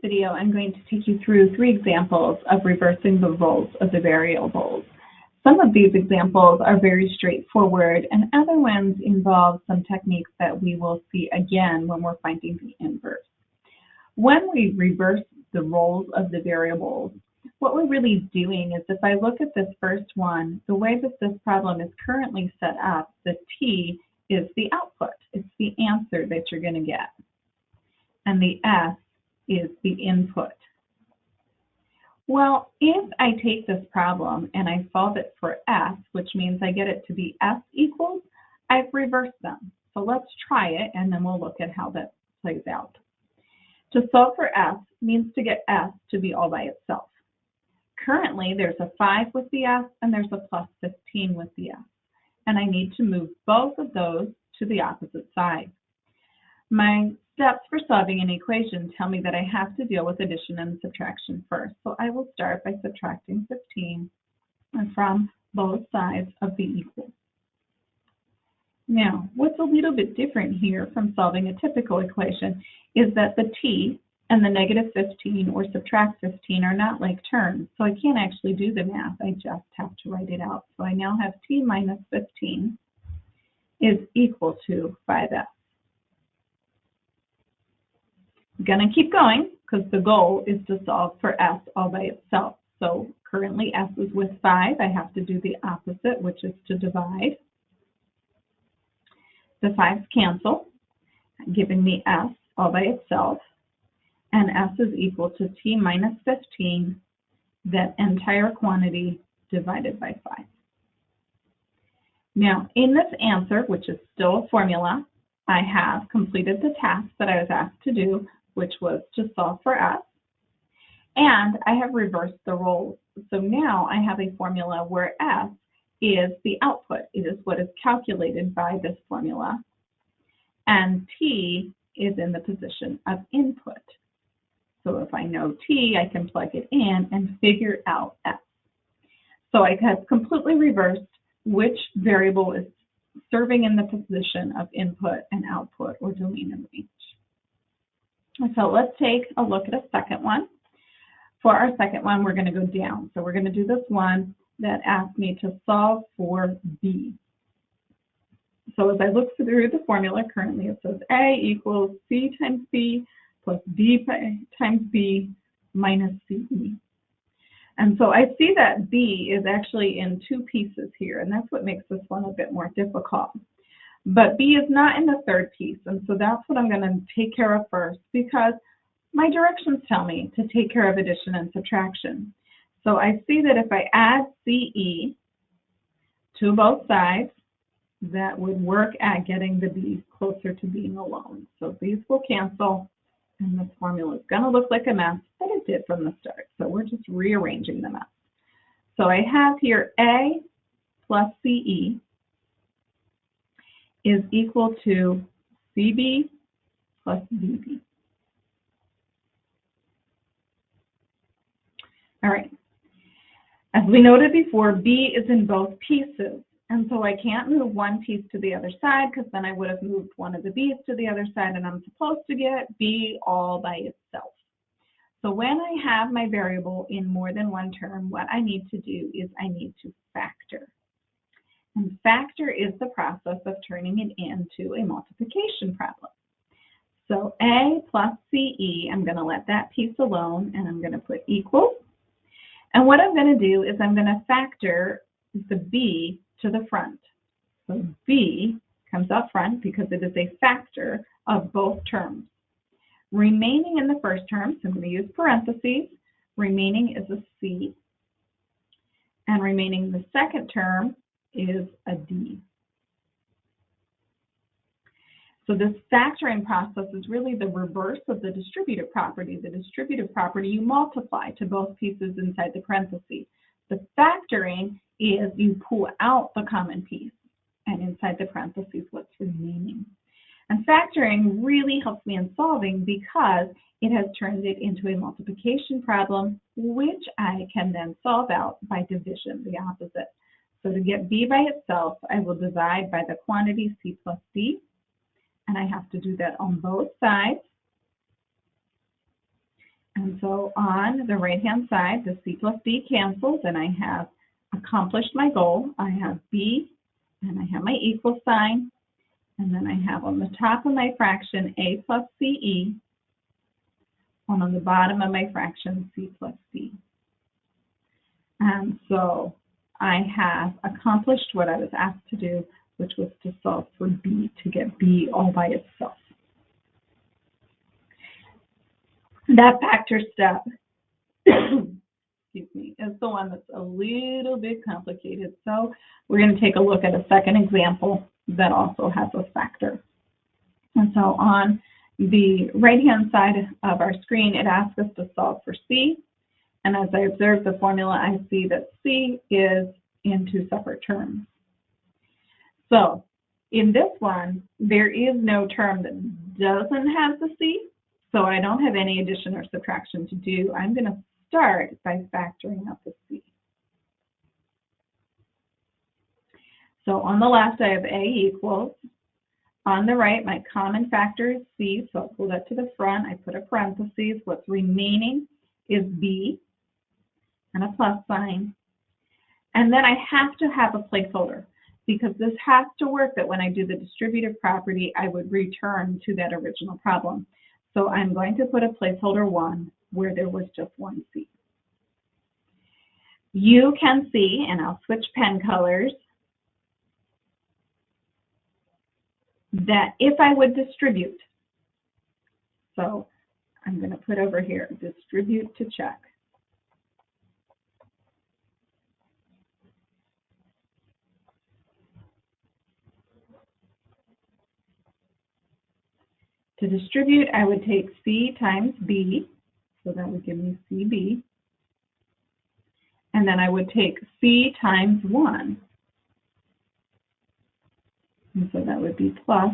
video, I'm going to take you through 3 examples of reversing the roles of the variables. Some of these examples are very straightforward, and other ones involve some techniques that we will see again when we're finding the inverse. When we reverse the roles of the variables, what we're really doing is, if I look at this first one, the way that this problem is currently set up, the t is the output. It's the answer that you're going to get. And the s is the input. Well, if I take this problem and I solve it for s, which means I get it to be s equals, I've reversed them. So let's try it, and then we'll look at how that plays out. To solve for s means to get s to be all by itself. Currently, there's a 5 with the s, and there's a plus 15 with the s. And I need to move both of those to the opposite side. My steps for solving an equation tell me that I have to deal with addition and subtraction first. So I will start by subtracting 15 from both sides of the equal. Now, what's a little bit different here from solving a typical equation is that the t and the negative 15 or subtract 15 are not like terms. So I can't actually do the math. I just have to write it out. So I now have t minus 15 is equal to 5s. I'm going to keep going because the goal is to solve for s all by itself. So currently s is with 5. I have to do the opposite, which is to divide. The 5's cancel, giving me s all by itself. And s is equal to t minus 15, that entire quantity divided by 5. Now, in this answer, which is still a formula, I have completed the task that I was asked to do, which was to solve for s, and I have reversed the roles. So now I have a formula where s is the output. It is what is calculated by this formula, and t is in the position of input. So if I know t, I can plug it in and figure out s. So I have completely reversed which variable is serving in the position of input and output, or domain and range. So let's take a look at a second one. For our second one, we're going to go down. So we're going to do this one that asked me to solve for b. So as I look through the formula currently, it says a equals c times b plus d times b minus ce. And so I see that b is actually in 2 pieces here, and that's what makes this one a bit more difficult. But b is not in the third piece, and so that's what I'm going to take care of first, because my directions tell me to take care of addition and subtraction. So I see that if I add ce to both sides, that would work at getting the b closer to being alone. So these will cancel, and this formula is going to look like a mess, but it did from the start. So we're just rearranging the mess. So I have here a plus ce is equal to cb plus db. All right. As we noted before, b is in both pieces. And so I can't move one piece to the other side, because then I would have moved one of the b's to the other side, and I'm supposed to get b all by itself. So when I have my variable in more than one term, what I need to do is I need to factor. And factor is the process of turning it into a multiplication problem. So a plus ce, I'm going to let that piece alone, and I'm going to put equal. And what I'm going to do is I'm going to factor the b to the front. So b comes up front because it is a factor of both terms. Remaining in the first term, so I'm going to use parentheses, remaining is a c, and remaining in the second term is a d. So this factoring process is really the reverse of the distributive property. The distributive property, you multiply to both pieces inside the parentheses. The factoring is you pull out the common piece, and inside the parentheses what's remaining. And factoring really helps me in solving because it has turned it into a multiplication problem, which I can then solve out by division, the opposite. So to get b by itself, I will divide by the quantity c plus d, and I have to do that on both sides. And so on the right-hand side, the C plus D cancels, and I have accomplished my goal. I have B, and I have my equal sign, and then I have on the top of my fraction A plus CE, and on the bottom of my fraction C plus D. And so I have accomplished what I was asked to do, which was to solve for B, to get B all by itself. That factor step, excuse me, is the one that's a little bit complicated. So we're going to take a look at a second example that also has a factor. And so on the right-hand side of our screen, it asks us to solve for C. And as I observe the formula, I see that C is in two separate terms. So in this one, there is no term that doesn't have the C. So I don't have any addition or subtraction to do. I'm going to start by factoring out the C. So on the left, I have A equals. On the right, my common factor is C, so I'll pull that to the front. I put a parentheses. What's remaining is B and a plus sign. And then I have to have a placeholder because this has to work that when I do the distributive property, I would return to that original problem. So I'm going to put a placeholder 1 where there was just one C. You can see, and I'll switch pen colors, that if I would distribute, so I'm going to put over here, distribute to check. To distribute, I would take C times B, so that would give me CB. And then I would take C times 1. And so that would be plus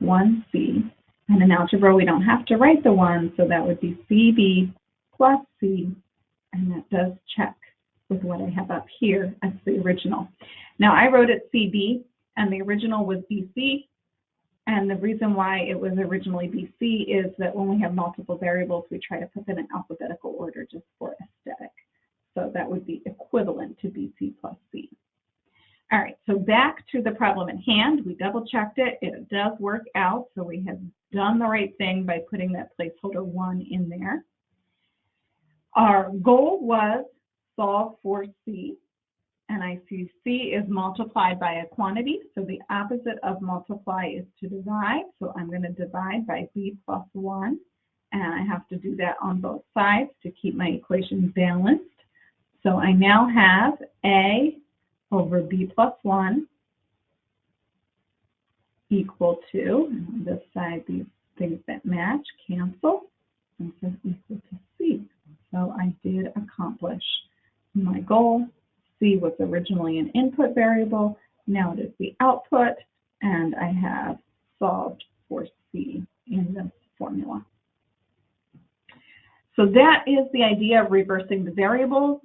1C. And in algebra, we don't have to write the 1, so that would be CB plus C. And that does check with what I have up here as the original. Now, I wrote it CB, and the original was BC. And the reason why it was originally BC is that when we have multiple variables, we try to put them in alphabetical order just for aesthetic. So that would be equivalent to BC plus C. All right, so back to the problem at hand. We double checked it. It does work out. So we have done the right thing by putting that placeholder 1 in there. Our goal was solve for C. And I see C is multiplied by a quantity. So the opposite of multiply is to divide. So I'm going to divide by B plus 1. And I have to do that on both sides to keep my equation balanced. So I now have A over B plus 1 equal to, and on this side, these things that match cancel, and so equal to C. So I did accomplish my goal. C was originally an input variable, now it is the output, and I have solved for C in this formula. So that is the idea of reversing the variables,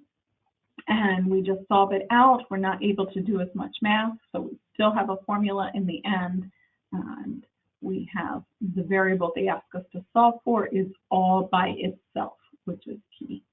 and we just solve it out. We're not able to do as much math, so we still have a formula in the end, and we have the variable they ask us to solve for is all by itself, which is key.